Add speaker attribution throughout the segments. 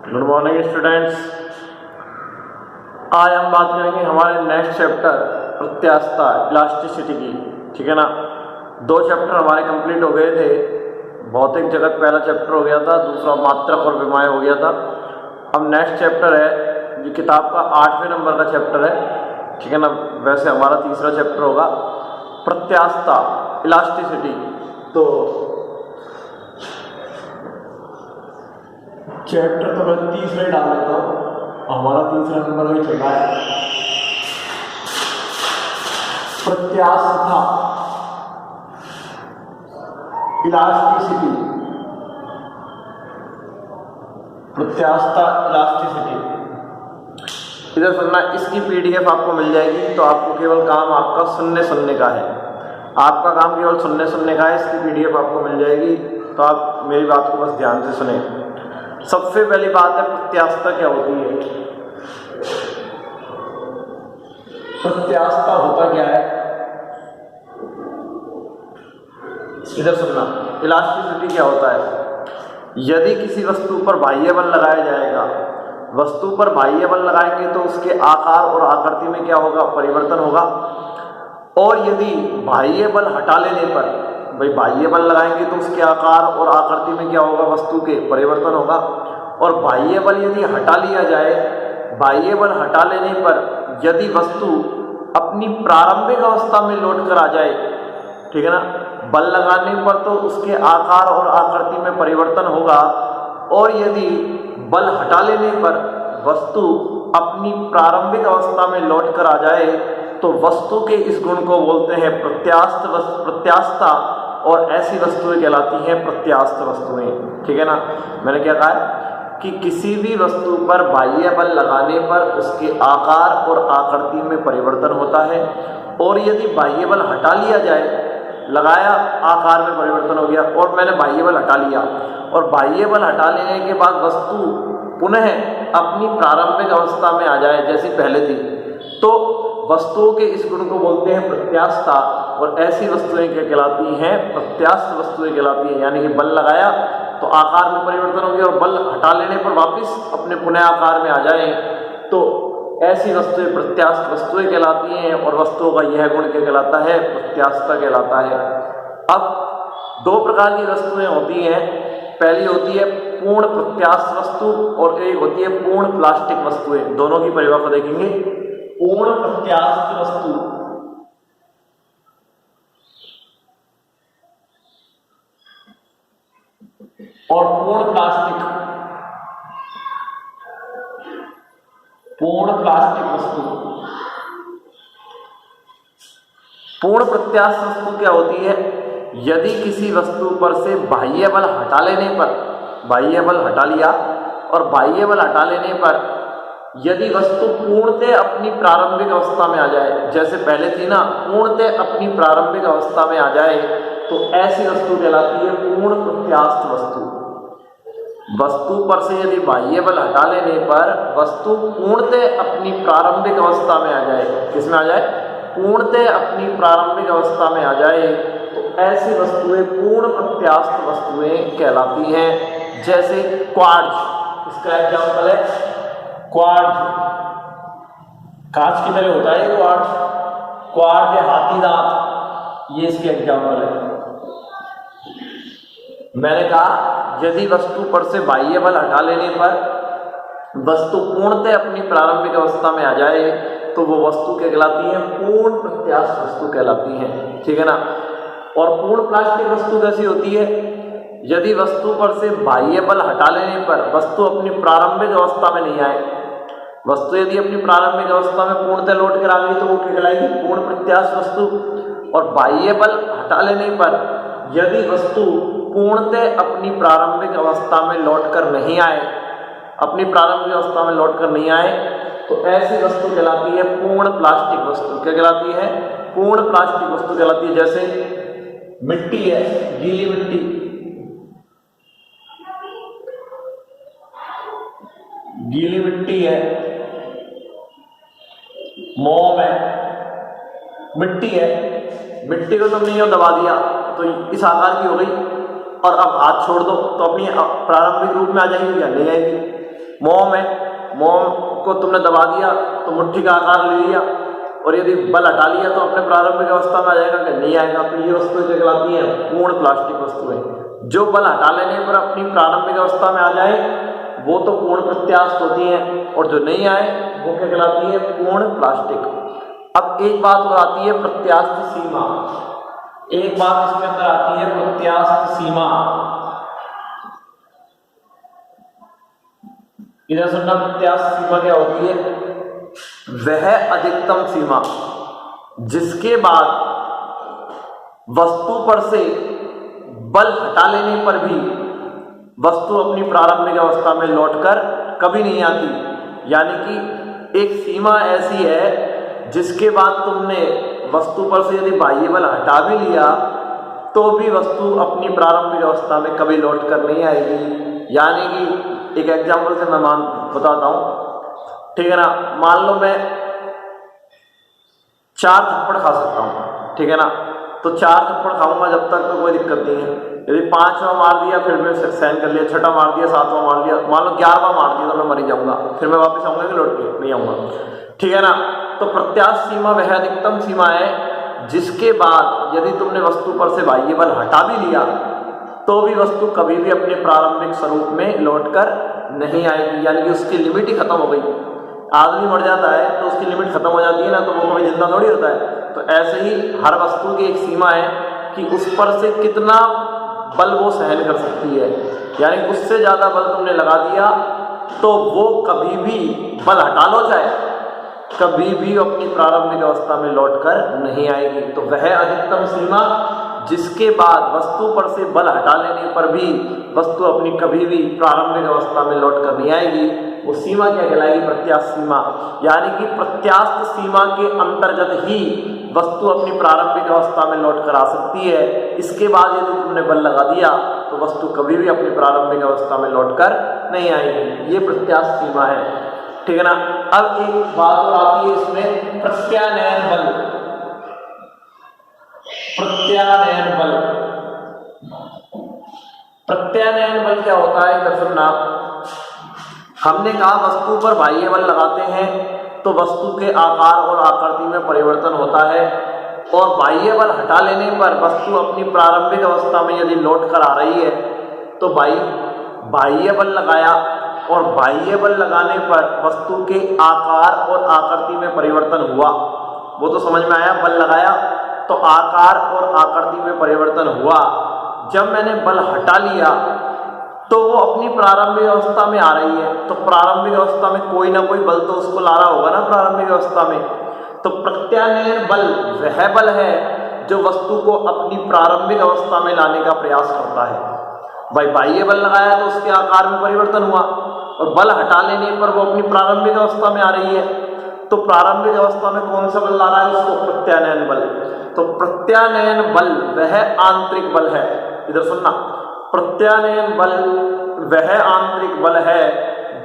Speaker 1: Good morning students. आज हम बात करेंगे हमारे नेक्स्ट चैप्टर प्रत्यास्थता इलास्टिसिटी की। ठीक है ना। दो चैप्टर हमारे कंप्लीट हो गए थे। भौतिक जगत पहला चैप्टर हो गया था, दूसरा मात्रक और विमाएं हो गया था। अब नेक्स्ट चैप्टर है, ये किताब का 8वें नंबर का चैप्टर है। ठीक है ना। वैसे हमारा तीसरा चैप्टर होगा प्रत्यास्थता इलास्टिसिटी। तो चैप्टर तो मैं तीसरे डाल देता हूँ, हमारा तीसरा नंबर में चल रहा है प्रत्यास्थता इलास्टिसिटी। प्रत्यास्थता इलास्टिसिटी इधर सुनना। इसकी पीडीएफ आपको मिल जाएगी, तो आपको केवल काम आपका सुनने का है। आपका काम केवल सुनने का है। इसकी पीडीएफ आपको मिल जाएगी, तो आप मेरी बात को बस ध्यान से सुने। सबसे पहली बात है प्रत्यास्थता क्या होती है। प्रत्यास्थता होता क्या है, इधर सुनना। इलास्टिसिटी क्या होता है। यदि किसी वस्तु पर बाह्य बल लगाया जाएगा, वस्तु पर बाह्य बल लगाएंगे तो उसके आकार और आकृति में क्या होगा, परिवर्तन होगा। और यदि बाह्य बल हटा लेने पर, भाई बाह्य बल लगाएंगे तो उसके आकार और आकृति में क्या होगा, वस्तु के परिवर्तन होगा। और बाह्य बल यदि हटा लिया जाए, बाह्य बल हटा लेने पर यदि वस्तु अपनी प्रारंभिक अवस्था में लौट कर आ जाए, ठीक है ना, बल लगाने पर तो उसके आकार और आकृति में परिवर्तन होगा। और यदि बल हटा लेने पर वस्तु अपनी प्रारंभिक अवस्था में लौट कर आ जाए, तो वस्तु के इस गुण को बोलते हैं प्रत्यास्थता। और ऐसी वस्तुएं कहलाती हैं प्रत्यास्थ वस्तुएं। ठीक है ना। मैंने क्या कहा है कि किसी भी वस्तु पर बाह्य बल लगाने पर उसके आकार और आकृति में परिवर्तन होता है। और यदि बाह्य बल हटा लिया जाए, लगाया, आकार में परिवर्तन हो गया, और मैंने बाह्य बल हटा लिया, और बाह्य बल हटा लेने के बाद वस्तु पुनः अपनी प्रारंभिक अवस्था में आ जाए जैसी पहले थी, तो वस्तुओं के इस गुण को बोलते हैं प्रत्यास्थता। और ऐसी वस्तुएं क्या कहलाती हैं, प्रत्यास्थ वस्तुएं कहलाती हैं। यानी कि बल लगाया तो आकार में परिवर्तन हो गया, और बल हटा लेने पर वापस अपने पुनः आकार में आ जाए, तो ऐसी वस्तुएं प्रत्यास्थ वस्तुएं कहलाती हैं। और वस्तुओं का यह गुण क्या कहलाता है, प्रत्यास्थता कहलाता है। अब दो प्रकार की वस्तुएं होती हैं। पहली होती है पूर्ण प्रत्यास्थ वस्तु, और एक होती है पूर्ण प्लास्टिक वस्तुएं। दोनों की परिभाषा देखेंगे। पूर्ण प्रत्यास्थ वस्तु और पूर्ण प्लास्टिक वस्तु। पूर्ण प्रत्यास्थ वस्तु क्या होती है, यदि किसी वस्तु पर से बाह्य बल हटा लेने पर, बाह्य बल हटा लिया, और बाह्य बल हटा लेने पर यदि वस्तु पूर्णतः अपनी प्रारंभिक अवस्था में आ जाए, जैसे पहले थी ना, पूर्णतः अपनी प्रारंभिक अवस्था में आ जाए, तो ऐसी वस्तु कहलाती है पूर्ण प्रत्यास्थ वस्तु। वस्तु पर से यदि बाह्य बल हटा लेने पर वस्तु पूर्णतः अपनी प्रारंभिक अवस्था में आ जाए, किसमें आ जाए, पूर्णतः अपनी प्रारंभिक अवस्था में आ जाए, तो ऐसी वस्तुएं पूर्ण प्रत्यास्थ वस्तुएं कहलाती हैं। जैसे क्वार्ट्ज, इसका एग्जाम्पल है क्वार्ट्ज। कांच की तरह होता है क्वार्ट्ज या हाथी दांत, ये इसके एग्जाम्पल है। मैंने कहा यदि वस्तु पर से बाह्य बल हटा लेने पर वस्तु पूर्णतः अपनी प्रारंभिक अवस्था में आ जाए, तो वो वस्तु क्या कहलाती है, पूर्ण प्रत्यास्थ वस्तु कहलाती है। ठीक है ना। और पूर्ण प्लास्टिक वस्तु कैसी होती है, यदि वस्तु पर से बाह्य बल हटा लेने पर वस्तु अपनी प्रारंभिक अवस्था में नहीं आए, वस्तु यदि अपनी प्रारंभिक अवस्था में पूर्णतः लौट कर आ गई, तो वो क्या कहलाएगी, पूर्ण प्रत्यास्थ वस्तु। और बाह्य बल हटा लेने पर यदि वस्तु पूर्णतः अपनी प्रारंभिक अवस्था में लौटकर नहीं आए, अपनी प्रारंभिक अवस्था में लौटकर नहीं आए, तो ऐसी वस्तु कहलाती है पूर्ण प्लास्टिक वस्तु। क्या कहलाती है, पूर्ण प्लास्टिक वस्तु कहलाती है। जैसे मिट्टी है, गीली मिट्टी, गीली मिट्टी है, मोम है, मिट्टी है, मिट्टी को तुमने यूं दबा दिया तो इस आकार की हो गई, और अब हाथ छोड़ दो तो अपनी प्रारंभिक रूप में आ जाएगी या नहीं आएगी, मोम है, मोम को तुमने दबा दिया तो मुट्ठी का आकार ले लिया, और यदि बल हटा लिया तो अपने प्रारंभिक अवस्था में आ जाएगा कि नहीं आएगा। तो ये वस्तुएं कहलाती हैं पूर्ण प्लास्टिक वस्तुएं। जो बल हटा लेने पर अपनी प्रारंभिक अवस्था में आ जाए वो तो पूर्ण प्रत्यास्थ होती हैं, और जो नहीं आए वो क्या कहलाती है, पूर्ण प्लास्टिक। अब एक बात और आती है प्रत्यास्थ सीमा, एक बात इसके अंदर आती है प्रत्यास्थ सीमा। इधर सुनना, प्रत्यास्थ सीमा क्या होती है, वह अधिकतम सीमा जिसके बाद वस्तु पर से बल हटा लेने पर भी वस्तु अपनी प्रारंभिक अवस्था में लौटकर कभी नहीं आती। यानी कि एक सीमा ऐसी है जिसके बाद तुमने वस्तु पर से यदि बाह्य बल हटा भी लिया तो भी वस्तु अपनी प्रारंभिक अवस्था में कभी लौटकर नहीं आएगी। यानी कि एक एग्जाम्पल से मैं बताता हूं, ठीक है ना। मान लो मैं 4 थप्पड़ खा सकता हूं, ठीक है ना, तो 4 थप्पड़ खाऊंगा जब तक तो कोई दिक्कत नहीं है। यदि 5वां मार दिया फिर मैं सहन कर लिया, 6वां मार दिया, 7वां मार दिया, मान लो 11वां मार दिया तो मैं मर ही जाऊंगा, फिर मैं वापस आऊंगा कि लौट के नहीं आऊंगा, ठीक है ना। तो प्रत्यास्थ सीमा वह अधिकतम सीमा है जिसके बाद यदि तुमने वस्तु पर से बाह्य बल हटा भी लिया तो भी वस्तु कभी भी अपने प्रारंभिक स्वरूप में लौटकर नहीं आएगी। यानी कि उसकी लिमिट ही खत्म हो गई। आदमी मर जाता है तो उसकी लिमिट खत्म हो जाती है ना, तो वो कभी जिंदा थोड़ी होता है। तो ऐसे ही हर वस्तु की एक सीमा है कि उस पर से कितना बल वो सहन कर सकती है। यानी उससे ज्यादा बल तुमने लगा दिया तो वो कभी भी, बल हटा लो चाहे, कभी भी अपनी प्रारंभिक अवस्था में लौटकर नहीं आएगी। तो वह अधिकतम सीमा जिसके बाद वस्तु पर से बल हटा लेने पर भी वस्तु अपनी कभी भी प्रारंभिक अवस्था में लौटकर नहीं आएगी, वो सीमा क्या कहलाएगी, प्रत्यास्थ सीमा। यानी कि प्रत्यास्थ सीमा के अंतर्गत ही वस्तु अपनी प्रारंभिक अवस्था में लौटकर आ सकती है। इसके बाद यदि तुमने बल लगा दिया तो वस्तु कभी भी अपनी प्रारंभिक अवस्था में लौटकर नहीं आएगी। ये प्रत्यास्थ सीमा है, ठीक है ना। अब एक बात और आती है इसमें, प्रत्यानयन बल। प्रत्यानयन बल, प्रत्यानयन बल क्या होता है, इधर सुनना। हमने कहा वस्तु पर बाह्य बल लगाते हैं तो वस्तु के आकार और आकृति में परिवर्तन होता है, और बाह्य बल हटा लेने पर वस्तु अपनी प्रारंभिक अवस्था में यदि लौट कर आ रही है तो बाह्य बल लगाया, और बाह्य बल लगाने पर वस्तु के आकार और आकृति में परिवर्तन हुआ, वो तो समझ में आया। बल लगाया तो आकार और आकृति में परिवर्तन हुआ। जब मैंने बल हटा लिया तो वो अपनी प्रारंभिक अवस्था में आ रही है, तो प्रारंभिक अवस्था में कोई ना कोई बल तो उसको ला रहा होगा ना प्रारंभिक अवस्था में। तो प्रत्यानयन बल वह बल है जो वस्तु को अपनी प्रारंभिक अवस्था में लाने का प्रयास करता है। भाई बाह्य बल लगाया तो उसके आकार में परिवर्तन हुआ, और बल हटा लेने पर वो अपनी प्रारंभिक अवस्था में आ रही है। तो प्रारंभिक अवस्था में कौन सा बल ला रहा है, उसको प्रत्यानयन बल। तो प्रत्यानयन बल वह आंतरिक बल है, इधर सुनना। प्रत्यानयन बल वह आंतरिक बल है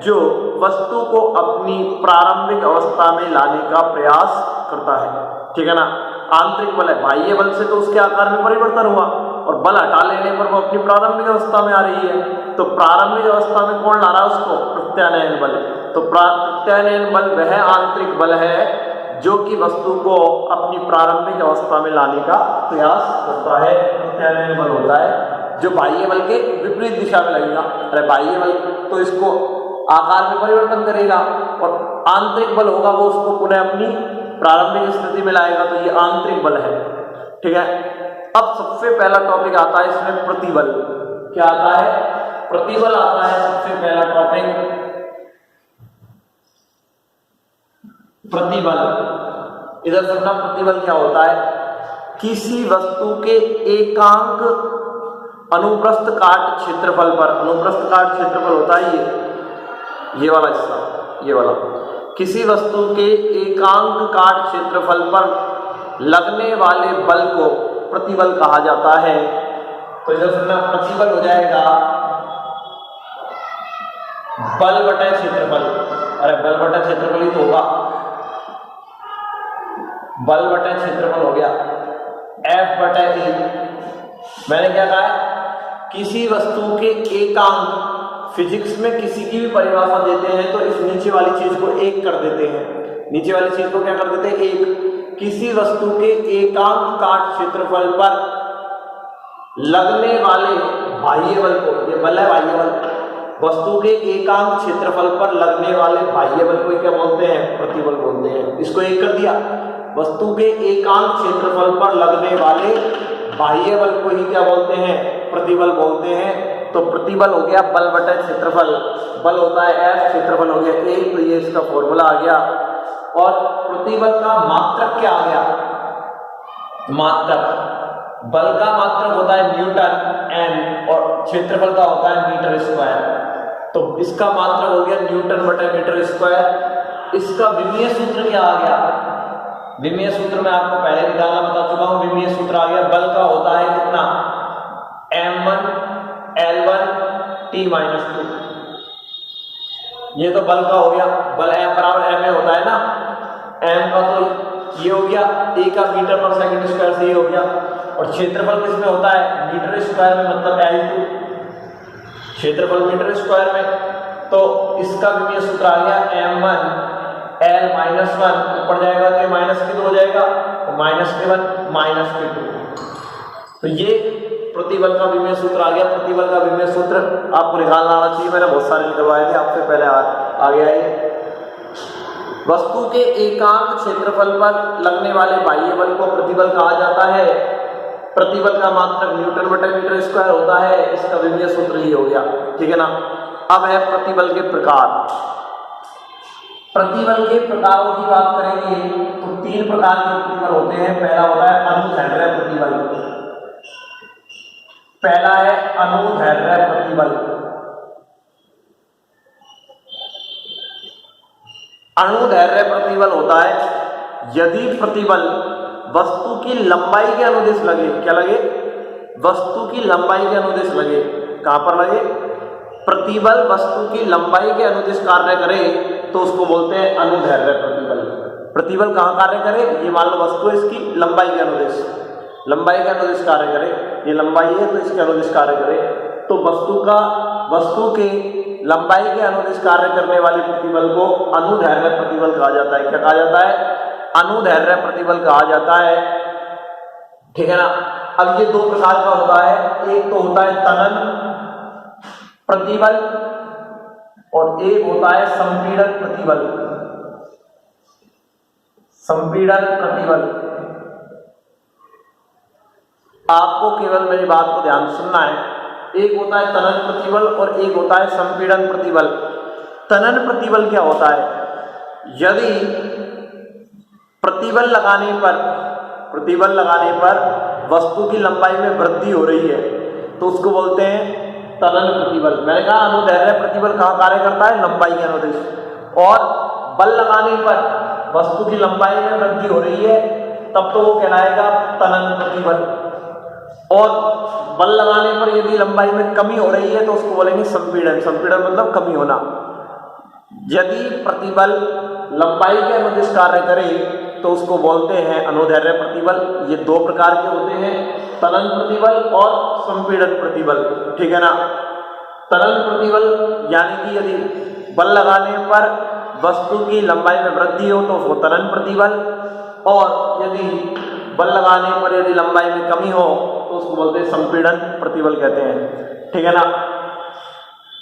Speaker 1: जो वस्तु को अपनी प्रारंभिक अवस्था में लाने का प्रयास करता है, ठीक है ना। आंतरिक बल है, बाह्य बल से तो उसके आकार में परिवर्तन हुआ, और बल हटा लेने पर वो अपनी प्रारंभिक अवस्था में आ रही है। तो प्रारंभिक अवस्था में कौन ला रहा है उसको, प्रत्यानयन बल। तो प्रत्यानयन बल वह आंतरिक बल है जो कि वस्तु को अपनी प्रारंभिक अवस्था में लाने का प्रयास करता है। प्रत्यानयन बल होता है जो बाह्य बल के विपरीत दिशा में लगेगा। अरे बाह्य बल तो इसको आकार में परिवर्तन करेगा, और आंतरिक बल होगा वो उसको पुनः अपनी प्रारंभिक स्थिति में लाएगा। तो ये आंतरिक बल है, ठीक है। अब सबसे पहला टॉपिक आता है इसमें प्रतिबल। क्या आता है, प्रतिबल आता है सबसे पहला टॉपिक, प्रतिबल। इधर सुनना, प्रतिबल क्या होता है, किसी वस्तु के एकांक अनुप्रस्थ काट क्षेत्रफल पर, अनुप्रस्थ काट क्षेत्रफल होता है ये वाला हिस्सा, ये वाला, किसी वस्तु के एकांक काट क्षेत्रफल पर लगने वाले बल को प्रतिबल कहा जाता है। तो इधर सुनना, प्रतिबल हो जाएगा बल बटे क्षेत्रफल। अरे बल बटे क्षेत्रफल ही तो होगा, बल बटे क्षेत्रफल हो गया F बटे E। मैंने क्या कहा है, किसी वस्तु के एकांक फिजिक्स में किसी की भी परिभाषा देते हैं तो इस नीचे वाली चीज को एक कर देते हैं। नीचे वाली चीज को क्या कर देते हैं? एक। किसी वस्तु के एकांक काट क्षेत्रफल पर लगने वाले बाह्य बल को, ये बल है बाह्य बल, वस्तु के एकांक क्षेत्रफल पर लगने वाले बाह्य बल को क्या बोलते हैं? प्रतिबल बोलते हैं। इसको एक कर दिया। वस्तु के एकांक क्षेत्रफल पर लगने वाले बाह्य बल को ही क्या बोलते हैं? प्रतिबल बोलते हैं। तो प्रतिबल हो गया बल बटा क्षेत्रफल, बल होता है F, क्षेत्रफल हो गया 1, तो ये इसका फॉर्मूला आ गया। और प्रतिबल का मात्रक क्या आ गया? मात्रक, बल का मात्रक होता है न्यूटन N और क्षेत्रफल का होता है मीटर स्क्वायर। तो इसका मात्रक हो गया न्यूटन बटा मीटर स्क्वायर। इसका विमीय सूत्र क्या आ गया? विमीय सूत्र में आपको पहले निकालना बता चुका हूं। विमीय सूत्र आ गया, बल का होता है कितना? m1 L1 T-2। ये तो बल का हो गया। बल F बराबर ma होता है ना, m का तो ये हो गया, a का मीटर पर सेकंड स्क्वायर से ये हो गया। और क्षेत्रफल किसमें होता है? मीटर स्क्वायर में, मतलब L2, क्षेत्रफल मीटर स्क्वायर में। तो इसका विमीय सूत्र आ गया m1 L-1, ऊपर जाएगा तो माइनस के 2 हो जाएगा, तो माइनस के 1 माइनस के 2। तो ये प्रतिबल का विमीय सूत्र आ गया। प्रतिबल का विमीय सूत्र आपको निकालना आना चाहिए, मैंने बहुत सारे निकलवाए थे, आपसे पहले आ गया ये। वस्तु के एकांक क्षेत्रफल पर लगने वाले बाह्य बल को प्रतिबल कहा जाता है। प्रतिबल का मात्रक न्यूटन बटा मीटर स्क्वायर होता है। इसका विमीय सूत्र ही हो गया, ठीक है ना। अब है प्रतिबल के प्रकार। प्रतिबल के प्रकारों की बात करेंगे तो 3 प्रकार के प्रतिबल होते हैं। पहला होता है अनुदैर्ध्य प्रतिबल। पहला है अनुदैर्ध्य प्रतिबल। अनुदैर्ध्य प्रतिबल होता है यदि प्रतिबल वस्तु की लंबाई के अनुदिश लगे। क्या लगे? वस्तु की लंबाई के अनुदिश लगे। कहां पर लगे? प्रतिबल वस्तु की लंबाई के अनुदिश कार्य करे तो उसको बोलते हैं अनुदैर्ध्य प्रतिबल। प्रतिबल कहां कार्य करे? ये मान लो वस्तु है, इसकी लंबाई के अनुदिश, लंबाई के अनुदिश कार्य करे। ये लंबाई है तो इसके अनुदिश कार्य करे। तो वस्तु के लंबाई के अनुदिश कार्य करने वाले प्रतिबल को अनुदैर्ध्य प्रतिबल कहा जाता है। क्या कहा जाता है? अनुदैर्ध्य प्रतिबल कहा जाता है, ठीक है ना। अब ये 2 प्रकार का होता है। एक तो होता है तनन प्रतिबल और एक होता है संपीड़न प्रतिबल। संपीड़न प्रतिबल, आपको केवल मेरी बात को ध्यान से सुनना है। एक होता है तनन प्रतिबल और एक होता है संपीड़न प्रतिबल। तनन प्रतिबल क्या होता है? यदि प्रतिबल लगाने पर वस्तु की लंबाई में वृद्धि हो रही है तो उसको बोलते हैं तनन प्रतिबल। मैंने कहा अनुदैर्ध्य प्रतिबल कहाँ कार्य करता है? लंबाई के अनुदिश। और बल लगाने पर वस्तु की लंबाई में वृद्धि हो रही है तब तो वो कहलाएगा तनन प्रतिबल। और बल लगाने पर यदि लंबाई में कमी हो रही है तो उसको बोलेंगे संपीड़न। संपीड़न मतलब कमी होना। यदि प्रतिबल लंबाई के अनुदिश कार्य करे तो उसको बोलते हैं अनुदैर्ध्य प्रतिबल। ये 2 प्रकार के होते हैं, तनन प्रतिबल और संपीड़न प्रतिबल, ठीक है ना। तनन प्रतिबल यानी कि यदि बल लगाने पर वस्तु की लंबाई में वृद्धि हो तो वो तनन प्रतिबल, और यदि बल लगाने पर यदि लंबाई में कमी हो तो उसको बोलते हैं संपीड़न प्रतिबल कहते हैं, ठीक है ना।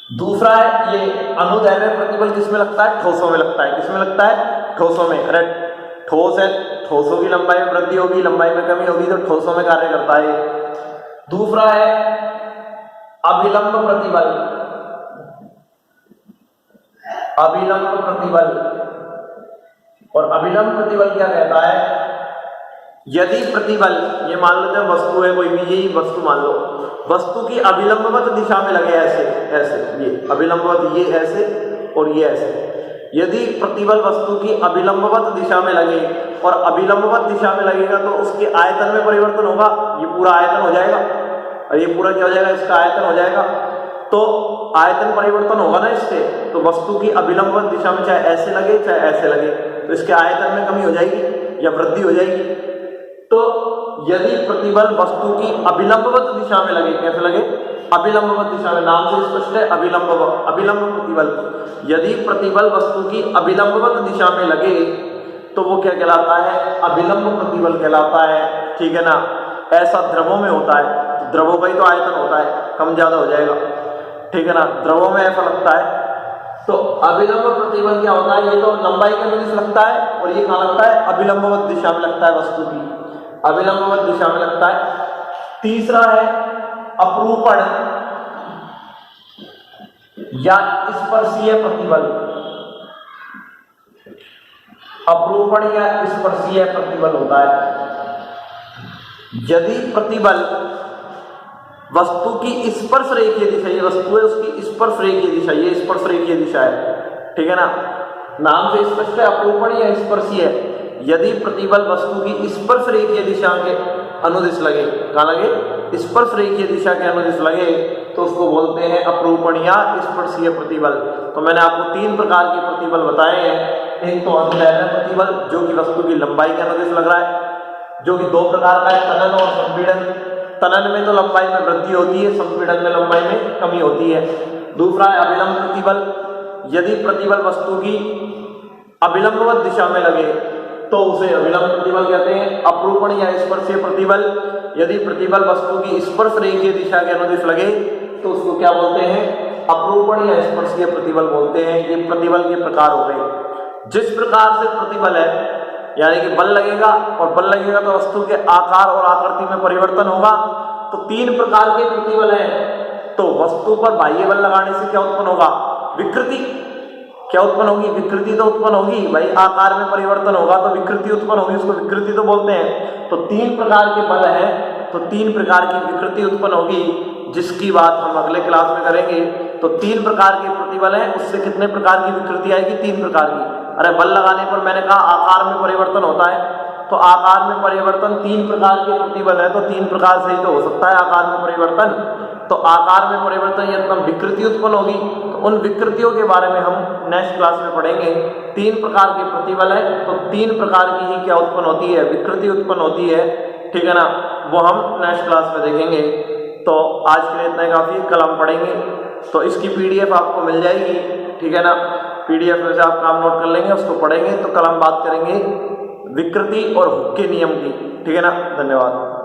Speaker 1: दूसरा है ये अनुदैर्ध्य प्रतिबल, किसमें लगता है? ठोसों में लगता है। किसमें लगता है? ठोसों में। करेक्ट, ठोस है, ठोसों की लंबाई में वृद्धि होगी, लंबाई में कमी होगी तो ठोसों में कार्य करता है। दूसरा है अभिलंब प्रतिबल। अभिलंब प्रतिबल, और अभिलंब प्रतिबल क्या कहता है? यदि प्रतिबल, ये मान लेते हैं वस्तु है कोई भी, यही वस्तु मान लो, वस्तु की अभिलंबवत दिशा में लगे ऐसे ऐसे, ये अभिलंबवत, ये ऐसे और ये ऐसे। यदि प्रतिबल वस्तु की अभिलंबवत दिशा में लगे और अभिलंबवत दिशा में लगेगा तो उसके आयतन में परिवर्तन होगा। ये पूरा आयतन हो जाएगा और ये पूरा क्या हो जाएगा? इसका आयतन हो जाएगा। तो आयतन परिवर्तन होगा ना इससे, तो वस्तु की अभिलंबवत दिशा में चाहे ऐसे लगे चाहे ऐसे लगे तो इसके आयतन में कमी हो जाएगी या वृद्धि हो जाएगी। तो यदि प्रतिबल वस्तु की अभिलंबवत दिशा में लगे, कैसे लगे? अभिलंबवत दिशा में, नाम से स्पष्ट है अभिलंब प्रतिबल। यदि प्रतिबल वस्तु की अभिलंबवत दिशा में लगे तो वो क्या कहलाता है, अभिलंब प्रतिबल कहलाता है, ठीक है ना। ऐसा द्रवों में होता है, द्रवों का ही तो आयतन होता है, कम ज्यादा हो जाएगा, ठीक है ना, द्रवों में ऐसा लगता है। तो अभिलंब प्रतिबल क्या होता है, ये तो लंबाई के अनुदिश लगता है और ये कहाँ लगता है, अभिलंबवत दिशा में लगता है, वस्तु की अभिलंबवत दिशा में लगता है। तीसरा है अपरूपण या स्पर्शीय प्रतिबल। अपरूपण या स्पर्शीय प्रतिबल होता है यदि प्रतिबल वस्तु की स्पर्श रेखीय दिशा, ये वस्तु है उसकी स्पर्श रेखीय दिशा, ये स्पर्श रेखीय दिशा है, ठीक है ना, नाम से स्पष्ट है अपरूपण या स्पर्शीय। यदि प्रतिबल वस्तु की स्पर्श रेखीय दिशा के अनुदिश लगे, कहाँ लगे, स्पर्श रेखीय दिशा के अनुदिश लगे तो उसको बोलते हैं अपरूपण या स्पर्शीय प्रतिबल। तो मैंने आपको 3 प्रकार के प्रतिबल बताए हैं। एक तो अनुदैर्ध्य प्रतिबल जो कि वस्तु की लंबाई के अनुदिश लग रहा है, जो कि 2 प्रकार का है, तनन और संपीड़न। तनन में तो लंबाई में वृद्धि होती है, संपीड़न में लंबाई में कमी होती है। दूसरा है अभिलंब प्रतिबल, यदि प्रतिबल वस्तु की अभिलंबवत दिशा में लगे तो उसे अभिलंब प्रतिबल कहते हैं। अपरूपण या स्पर्शीय प्रतिबल, यदि प्रतिबल वस्तु की स्पर्श रेखीय दिशा के अनुदिश लगे तो उसको क्या बोलते हैं, अपरूपण या स्पर्शीय प्रतिबल बोलते हैं। ये प्रतिबल के प्रकार हो गए। जिस प्रकार से प्रतिबल है, यानी कि बल लगेगा, और बल लगेगा तो वस्तु के आकार और आकृति में परिवर्तन होगा। तो 3 प्रकार के प्रतिबल हैं। तो वस्तु पर बाह्य बल लगाने से क्या उत्पन्न होगा, विकृति। क्या उत्पन्न होगी, विकृति तो उत्पन्न होगी भाई, आकार में परिवर्तन होगा तो विकृति उत्पन्न होगी, उसको विकृति तो बोलते हैं। तो 3 प्रकार के बल हैं, तो 3 प्रकार की विकृति उत्पन्न होगी, जिसकी बात हम अगले क्लास में करेंगे। तो 3 प्रकार के प्रतिबल हैं, उससे कितने प्रकार की विकृति आएगी, 3 प्रकार की। अरे बल लगाने पर मैंने कहा आकार में परिवर्तन होता है, तो आकार में परिवर्तन 3 प्रकार के प्रतिबल है, तो 3 प्रकार से ही तो हो सकता है आकार में परिवर्तन। तो आकार में परिवर्तन या विकृति उत्पन्न होगी, तो उन विकृतियों के बारे में हम नेक्स्ट क्लास में पढ़ेंगे। 3 प्रकार के प्रतिबल है, तो 3 प्रकार की ही क्या उत्पन्न होती है, विकृति उत्पन्न होती है, ठीक है ना, वो हम नेक्स्ट क्लास में देखेंगे। तो आज के लिए इतना ही काफ़ी, कल हम पढ़ेंगे। तो इसकी PDF आपको मिल जाएगी, ठीक है ना, PDF में से आप काम नोट कर लेंगे, उसको पढ़ेंगे। तो कल हम बात करेंगे विकृति और हुक के नियम की, ठीक है ना। धन्यवाद।